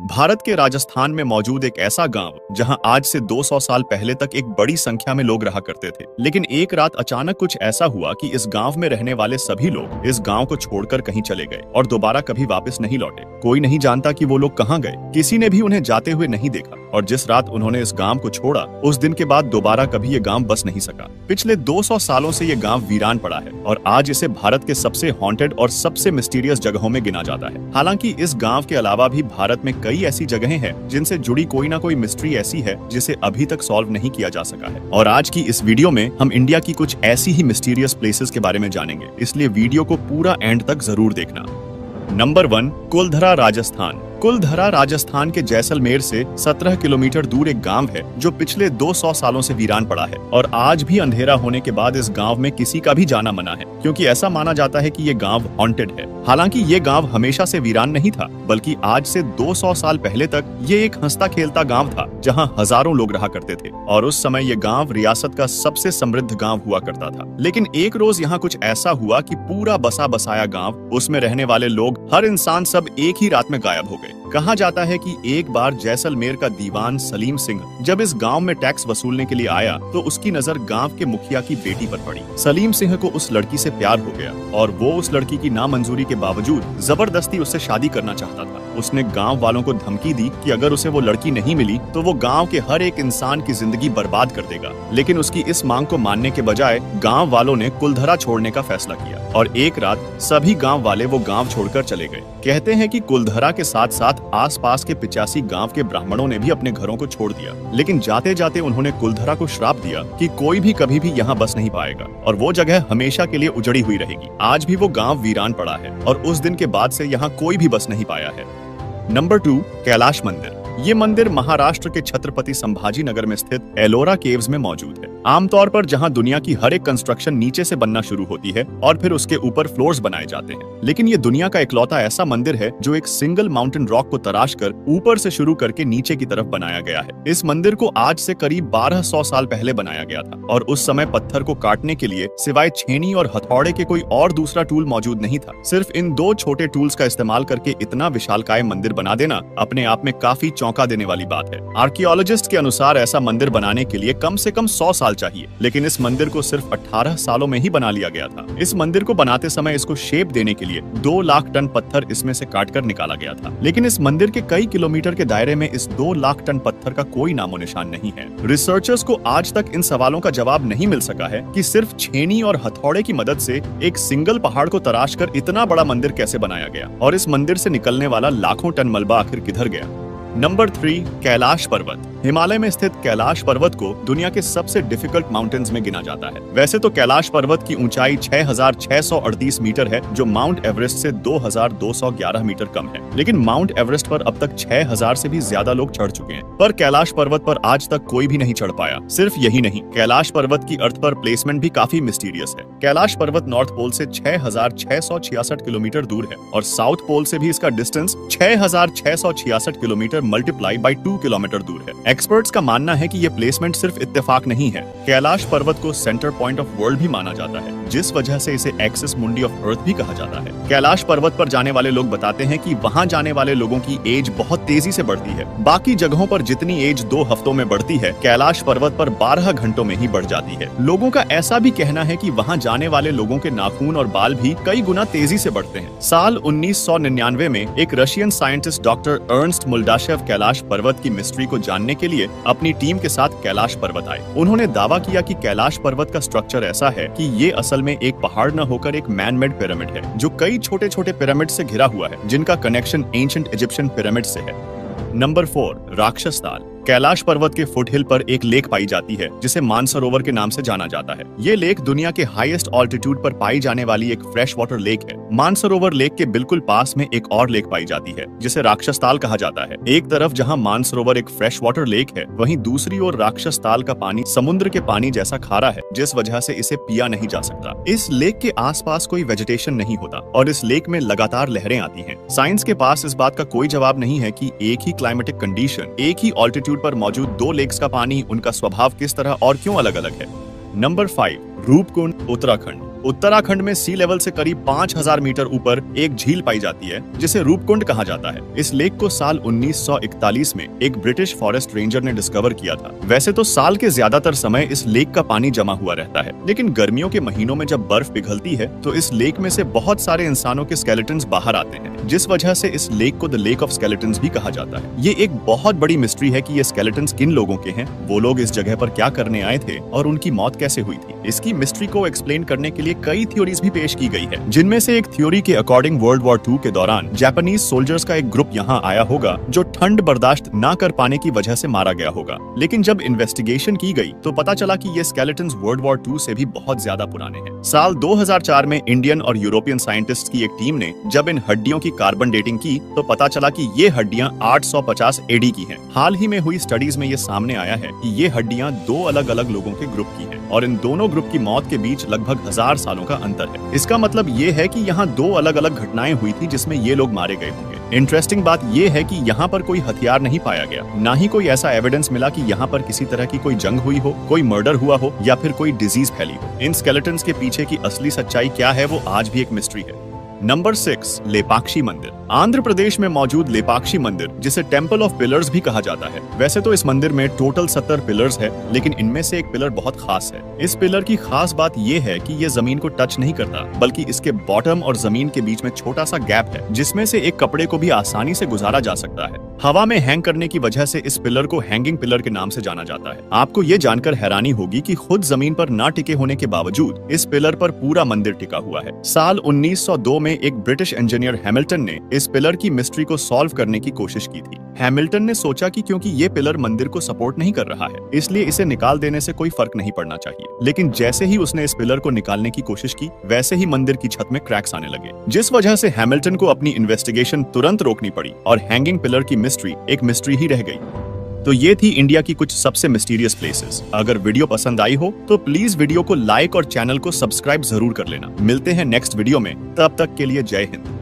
भारत के राजस्थान में मौजूद एक ऐसा गांव जहां आज से 200 साल पहले तक एक बड़ी संख्या में लोग रहा करते थे। लेकिन एक रात अचानक कुछ ऐसा हुआ कि इस गांव में रहने वाले सभी लोग इस गांव को छोड़कर कहीं चले गए और दोबारा कभी वापस नहीं लौटे। कोई नहीं जानता कि वो लोग कहां गए, किसी ने भी उन्हें जाते हुए नहीं देखा और जिस रात उन्होंने इस गांव को छोड़ा उस दिन के बाद दोबारा कभी ये गांव बस नहीं सका। पिछले 200 सालों से ये गांव वीरान पड़ा है और आज इसे भारत के सबसे हॉन्टेड और सबसे मिस्टीरियस जगहों में गिना जाता है। हालांकि इस गांव के अलावा भी भारत में कई ऐसी जगहें हैं जिनसे जुड़ी कोई ना कोई मिस्ट्री ऐसी है जिसे अभी तक सॉल्व नहीं किया जा सका है। और आज की इस वीडियो में हम इंडिया की कुछ ऐसी ही मिस्टीरियस प्लेसेस के बारे में जानेंगे, इसलिए वीडियो को पूरा एंड तक जरूर देखना। नंबर 1, कुलधरा राजस्थान। कुलधरा राजस्थान के जैसलमेर से 17 किलोमीटर दूर एक गांव है जो पिछले 200 सालों से वीरान पड़ा है और आज भी अंधेरा होने के बाद इस गांव में किसी का भी जाना मना है, क्योंकि ऐसा माना जाता है कि ये गांव हॉन्टेड है। हालांकि ये गांव हमेशा से वीरान नहीं था, बल्कि आज से 200 साल पहले तक ये एक हंसता खेलता गांव था जहां हजारों लोग रहा करते थे और उस समय ये गांव रियासत का सबसे समृद्ध गांव हुआ करता था। लेकिन एक रोज यहाँ कुछ ऐसा हुआ कि पूरा बसा बसाया गांव, उसमें रहने वाले लोग, हर इंसान, सब एक ही रात में गायब हो गए। कहा जाता है कि एक बार जैसलमेर का दीवान सलीम सिंह जब इस गांव में टैक्स वसूलने के लिए आया तो उसकी नजर गांव के मुखिया की बेटी पर पड़ी। सलीम सिंह को उस लड़की से प्यार हो गया और वो उस लड़की की नामंजूरी के बावजूद जबरदस्ती उससे शादी करना चाहता था। उसने गांव वालों को धमकी दी कि अगर उसे वो लड़की नहीं मिली तो वो गांव के हर एक इंसान की जिंदगी बर्बाद कर देगा। लेकिन उसकी इस मांग को मानने के बजाय गांव वालों ने कुलधरा छोड़ने का फैसला किया और एक रात सभी गांव वाले वो गांव छोड़कर चले गए। कहते हैं कि कुलधरा के साथ साथ आसपास के 85 गांव के ब्राह्मणों ने भी अपने घरों को छोड़ दिया, लेकिन जाते जाते उन्होंने कुलधरा को श्राप दिया कि कोई भी कभी भी यहाँ बस नहीं पाएगा और वो जगह हमेशा के लिए उजड़ी हुई रहेगी। आज भी वो गांव वीरान पड़ा है और उस दिन के बाद से यहाँ कोई भी बस नहीं पाया है। नंबर 2, कैलाश मंदिर। ये मंदिर महाराष्ट्र के छत्रपति संभाजी नगर में स्थित एलोरा केव्स में मौजूद है। आमतौर पर जहां दुनिया की हर एक कंस्ट्रक्शन नीचे से बनना शुरू होती है और फिर उसके ऊपर फ्लोर्स बनाए जाते हैं, लेकिन ये दुनिया का इकलौता ऐसा मंदिर है जो एक सिंगल माउंटेन रॉक को तराश कर ऊपर से शुरू करके नीचे की तरफ बनाया गया है। इस मंदिर को आज से करीब 1200 साल पहले बनाया गया था और उस समय पत्थर को काटने के लिए सिवाय छेनी और हथौड़े के कोई और दूसरा टूल मौजूद नहीं था। सिर्फ इन 2 छोटे टूल्स का इस्तेमाल करके इतना विशालकाय मंदिर बना देना अपने आप में काफी चौंका देने वाली बात है। आर्कियोलॉजिस्ट के अनुसार ऐसा मंदिर बनाने के लिए कम से कम 100 साल चाहिए, लेकिन इस मंदिर को सिर्फ 18 सालों में ही बना लिया गया था। इस मंदिर को बनाते समय इसको शेप देने के लिए 2 लाख टन पत्थर इसमें से काटकर निकाला गया था, लेकिन इस मंदिर के कई किलोमीटर के दायरे में इस 2 लाख टन पत्थर का कोई नामो निशान नहीं है। रिसर्चर्स को आज तक इन सवालों का जवाब नहीं मिल सका है कि सिर्फ छेनी और हथौड़े की मदद से एक सिंगल पहाड़ को तराश कर इतना बड़ा मंदिर कैसे बनाया गया और इस मंदिर से निकलने वाला लाखों टन मलबा आखिर किधर गया। नंबर 3, कैलाश पर्वत। हिमालय में स्थित कैलाश पर्वत को दुनिया के सबसे डिफिकल्ट माउंटेन्स में गिना जाता है। वैसे तो कैलाश पर्वत की ऊंचाई 6638 मीटर है, जो माउंट एवरेस्ट से 2211 मीटर कम है, लेकिन माउंट एवरेस्ट पर अब तक 6000 से भी ज्यादा लोग चढ़ चुके हैं, पर कैलाश पर्वत पर आज तक कोई भी नहीं चढ़ पाया। सिर्फ यही नहीं, कैलाश पर्वत की अर्थ पर प्लेसमेंट भी काफी मिस्टीरियस है। कैलाश पर्वत नॉर्थ पोल से 6666 किलोमीटर दूर है और साउथ पोल से भी इसका distance 6666 kilometre multiply by 2 kilometre दूर है। एक्सपर्ट्स का मानना है कि ये प्लेसमेंट सिर्फ इत्तेफाक नहीं है। कैलाश पर्वत को सेंटर पॉइंट ऑफ वर्ल्ड भी माना जाता है, जिस वजह से इसे एक्सिस मुंडी ऑफ अर्थ भी कहा जाता है। कैलाश पर्वत पर जाने वाले लोग बताते हैं कि वहां जाने वाले लोगों की एज बहुत तेजी से बढ़ती है। बाकी जगहों पर जितनी एज 2 हफ्तों में बढ़ती है, कैलाश पर्वत पर 12 घंटों में ही बढ़ जाती है। लोगों का ऐसा भी कहना है कि वहां जाने वाले लोगों के नाखून और बाल भी कई गुना तेजी से बढ़ते हैं। साल 1999 में एक Russian scientist doctor Ernst Muldashev Kailash पर्वत की मिस्ट्री को जानने के लिए अपनी टीम के साथ कैलाश पर्वत आए। उन्होंने दावा किया कि कैलाश पर्वत का स्ट्रक्चर ऐसा है कि ये असल में एक पहाड़ न होकर एक मैन मेड पिरामिड है, जो कई छोटे छोटे पिरामिड से घिरा हुआ है, जिनका कनेक्शन एंशिएंट इजिप्शियन पिरामिड से है। नंबर 4, राक्षस ताल। कैलाश पर्वत के फुटहिल पर एक लेक पाई जाती है जिसे मानसरोवर के नाम से जाना जाता है। ये लेक दुनिया के हाईएस्ट ऑल्टीट्यूड पर पाई जाने वाली एक फ्रेश वाटर लेक है। मानसरोवर लेक के बिल्कुल पास में एक और लेक पाई जाती है जिसे राक्षस ताल कहा जाता है। एक तरफ जहां मानसरोवर एक फ्रेश वाटर लेक है, वहीं दूसरी ओर राक्षस ताल का पानी समुद्र के पानी जैसा खारा है, जिस वजह से इसे पिया नहीं जा सकता। इस लेक के आसपास कोई वेजिटेशन नहीं होता और इस लेक में लगातार लहरें आती हैं। साइंस के पास इस बात का कोई जवाब नहीं है कि एक ही क्लाइमेटिक कंडीशन, एक ही ऑल्टीट्यूड पर मौजूद 2 लेक्स का पानी, उनका स्वभाव किस तरह और क्यों अलग अलग है। नंबर 5, रूपकुंड, उत्तराखंड। उत्तराखंड में सी लेवल से करीब 5000 मीटर ऊपर एक झील पाई जाती है जिसे रूपकुंड कहा जाता है। इस लेक को साल 1941 में एक ब्रिटिश फॉरेस्ट रेंजर ने डिस्कवर किया था। वैसे तो साल के ज्यादातर समय इस लेक का पानी जमा हुआ रहता है, लेकिन गर्मियों के महीनों में जब बर्फ पिघलती है तो इस लेक में से बहुत सारे इंसानों के स्केलेटन्स बाहर आते हैं, जिस वजह से इस लेक को द लेक ऑफ स्केलेटन्स भी कहा जाता है। ये एक बहुत बड़ी मिस्ट्री है कि ये स्केलेटन्स किन लोगों के हैं, वो लोग इस जगह पर क्या करने आए थे और उनकी मौत कैसे हुई थी। इसकी मिस्ट्री को एक्सप्लेन करने के लिए कई थ्योरीज भी पेश की गई है, जिनमें से एक थ्योरी के अकॉर्डिंग वर्ल्ड वॉर 2 के दौरान जापानीज सोल्जर्स का एक ग्रुप यहाँ आया होगा जो ठंड बर्दाश्त न कर पाने की वजह से मारा गया होगा। लेकिन जब इन्वेस्टिगेशन की गई तो पता चला कि ये स्केलेटन्स वर्ल्ड वॉर 2 से भी बहुत ज्यादा पुराने हैं। साल 2004 में इंडियन और यूरोपियन साइंटिस्ट्स की एक टीम ने जब इन हड्डियों की कार्बन डेटिंग की तो पता चला कि ये हड्डियां 850 एडी की हैं। हाल ही में हुई स्टडीज में ये सामने आया है कि ये हड्डियां दो अलग अलग लोगों के ग्रुप की हैं और इन दोनों ग्रुप की मौत के बीच लगभग 1000 सालों का अंतर है। इसका मतलब ये है कि यहाँ दो अलग अलग घटनाएं हुई थी जिसमें ये लोग मारे गए होंगे। इंटरेस्टिंग बात ये है कि यहाँ पर कोई हथियार नहीं पाया गया, ना ही कोई ऐसा एविडेंस मिला कि यहाँ पर किसी तरह की कोई जंग हुई हो, कोई मर्डर हुआ हो या फिर कोई डिजीज फैली हो। इन स्केलेटन्स के पीछे की असली सच्चाई क्या है वो आज भी एक मिस्ट्री है। नंबर 6, लेपाक्षी मंदिर। आंध्र प्रदेश में मौजूद लेपाक्षी मंदिर, जिसे टेम्पल ऑफ पिलर्स भी कहा जाता है। वैसे तो इस मंदिर में टोटल 70 पिलर्स है, लेकिन इनमें से एक पिलर बहुत खास है। इस पिलर की खास बात ये है कि ये जमीन को टच नहीं करता, बल्कि इसके बॉटम और जमीन के बीच में छोटा सा गैप है, जिसमें से एक कपड़े को भी आसानी से गुजारा जा सकता है। हवा में हैंग करने की वजह से इस पिलर को हैंगिंग पिलर के नाम से जाना जाता है। आपको ये जानकर हैरानी होगी कि खुद जमीन पर ना टिके होने के बावजूद इस पिलर पर पूरा मंदिर टिका हुआ है। साल 1902 में एक ब्रिटिश इंजीनियर हैमिल्टन ने इस पिलर की मिस्ट्री को सॉल्व करने की कोशिश की थी। हैमिल्टन ने सोचा कि क्योंकि ये पिलर मंदिर को सपोर्ट नहीं कर रहा है, इसलिए इसे निकाल देने से कोई फर्क नहीं पड़ना चाहिए। लेकिन जैसे ही उसने इस पिलर को निकालने की कोशिश की, वैसे ही मंदिर की छत में क्रैक्स आने लगे, जिस वजह से हैमिल्टन को अपनी इन्वेस्टिगेशन तुरंत रोकनी पड़ी और हैंगिंग पिलर की मिस्ट्री एक मिस्ट्री ही रह गई। तो ये थी इंडिया की कुछ सबसे मिस्टीरियस प्लेसेस। अगर वीडियो पसंद आई हो तो प्लीज वीडियो को लाइक और चैनल को सब्सक्राइब जरूर कर लेना। मिलते हैं नेक्स्ट वीडियो में, तब तक के लिए जय हिंद।